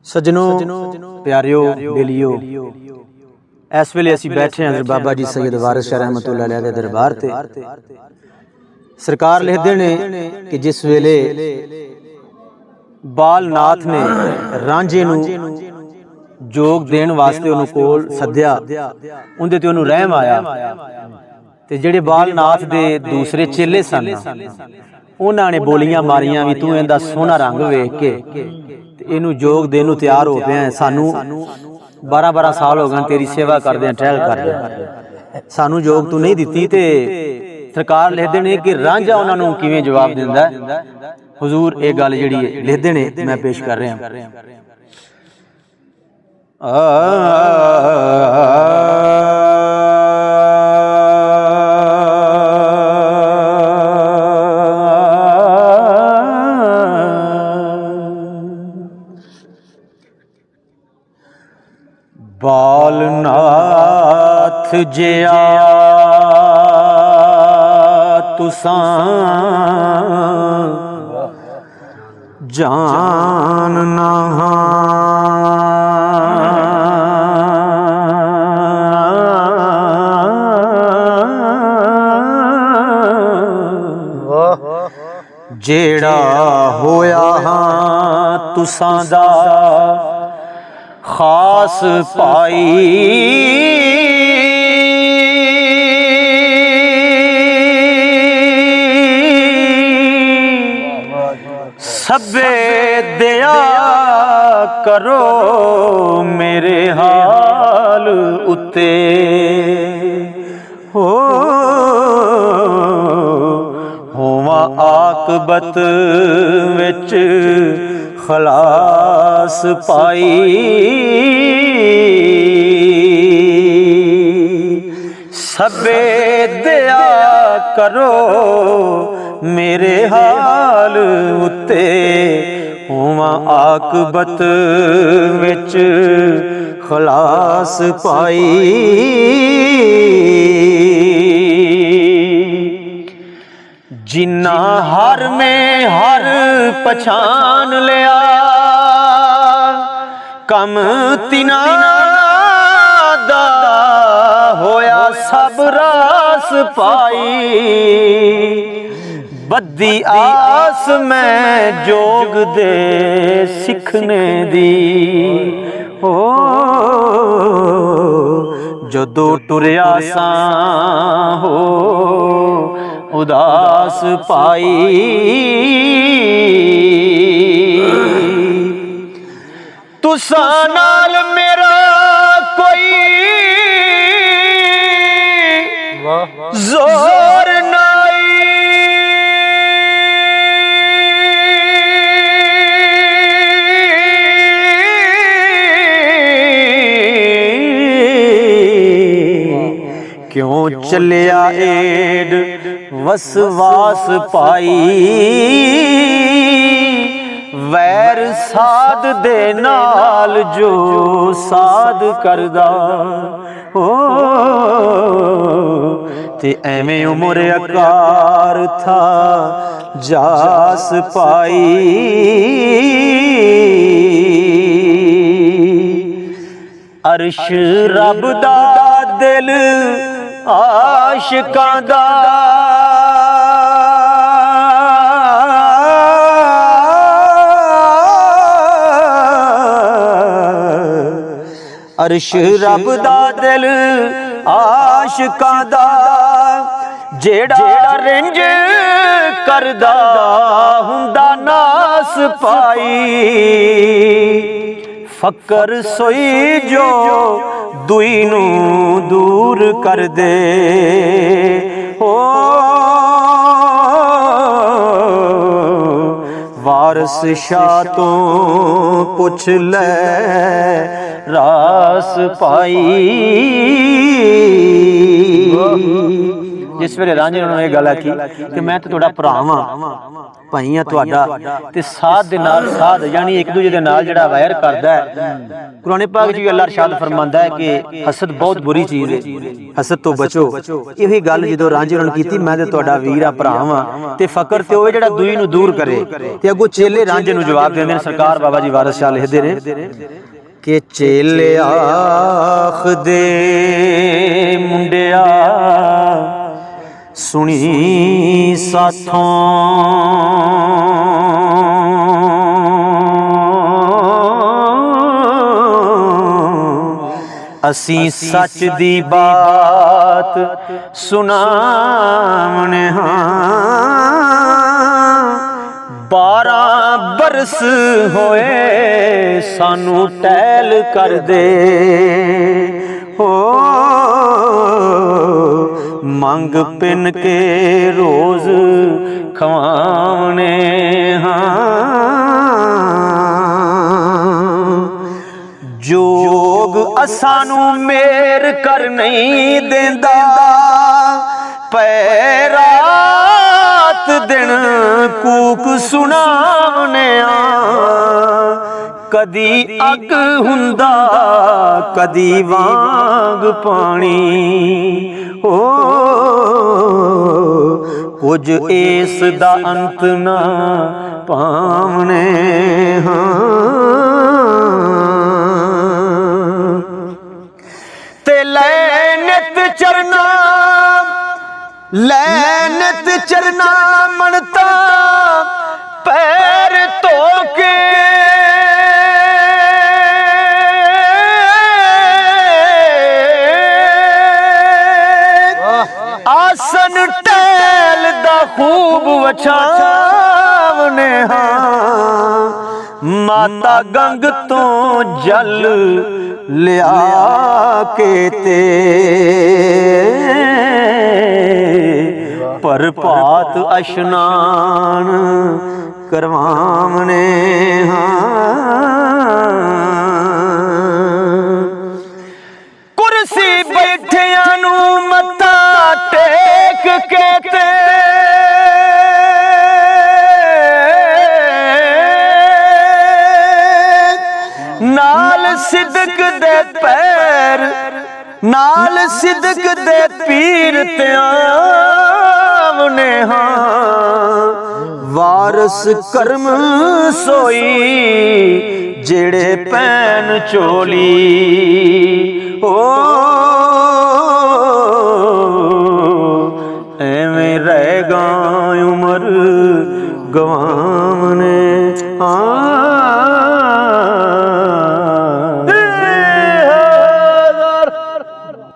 सज्जनों प्यारियो बेलियो इस वेले असीं बैठे हैं बाबा जी सैयद वारिस शाह रहमतुल्लाह अलैह दे दरबार ते। सरकार लिखदे ने कि जिस वेले बालनाथ ने रांझे नूं जोग देण वास्ते उहनूं कोल सद्दिया, उहदे ते उहनूं रहम आया ते जिहड़े बालनाथ दे दूसरे चेले सन उन्हां ने बोलियां मारियां भी तूं इहदा सोहना रंग वेख के इनू जोग देन नूं तैयार हो पिया है, सानू 12-12 साल हो गए तेरी सेवा करदे ट्रैल करदे, सानू जोग तू नहीं दिती। ते सरकार लिखदे ने कि रांझा उन्हां नूं किवें जवाब दिंदा है। हुजूर ये गल जिहड़ी है लिखदे ने, मैं पेश कर रहा बालनाथ जिया तुसां जान नहा जेड़ा होया हाँ तुसां दा खास पाई, सबे दया करो मेरे हाल उत्ते हो होवा आकबत विच खलास पाई। सबे दया करो मेरे हाल उत्ते होवा आकबत विच खलास पाई। जिन्ना हर में हर पछान लिया कम तिना दा होया सब रास पाई। बद्दी आस मैं जोग दे सिखने दी ओ जदों टुरिया सा हो उदास पाई। तुसां नाल मेरा कोई जोर नाई, क्यों चलिया एड वसवास पाई। वैर साध दे नाल जो साध करदा ओ ते एवें उमर अकार था जास पाई। अर्श रब दा दिल आशिकां दा अर्श रब दा दिल आशिकां दा जेड़ा रिंज करदा हुंदा नास पाई। फकर सोई जो दुई नूं दूर कर दे हो वारिस शाह तो पुछ ले रास पाई। जिस वेले रांझे ने ये गल आखी कि मैं तो तुहाडा भरा वां, भाई हां तुहाडा, ते साथ दे नाल साथ यानी एक दूजे दे नाल जिहड़ा वैर करदा है। कुरान पाक च भी अल्लाह इरशाद फरमांदा है कि हसद बहुत बुरी चीज़ है, हसद तो बचो। यही गल जदों रांझे ने कीती, मैं ते तुहाडा वीर आ, भरा वां, ते फकर ते होवे जिहड़ा दूई नूं दूर करे। ते अगों चेले रांझे नूं जवाब देंदे ने, सरकार बाबा जी वारिस शाह लिखदे ने कि चेले आखदे मुंडिया सुनी साथों, असी सच दी बात सुनावने हां। 12 बरस होए सानू टहल कर दे हो, मंग पिन के रोज खवाने हाँ। जोग असानू मेर कर नहीं देंदा, पैरात दिन कूक सुनावने कदी अग हुंदा कदी वांग पानी हो, कुछ इस दा अंत ना पावने हाँ। ते लैनत चरना लैनत चरना मनता पैर धो के, आसन टैल दा खूब वछावने हाँ। माता गंग तो जल लिया के ते पर पात अशनान करवावने हाँ। कुर्सी बैठिया नू मत्था टेक के ते नाल सिदक दे पैर नाल सिदक दे पीर ते आवने हाँ। वारस कर्म सोई जेड़े पैन चोली ओ, एवें रहेगा उमर गवावने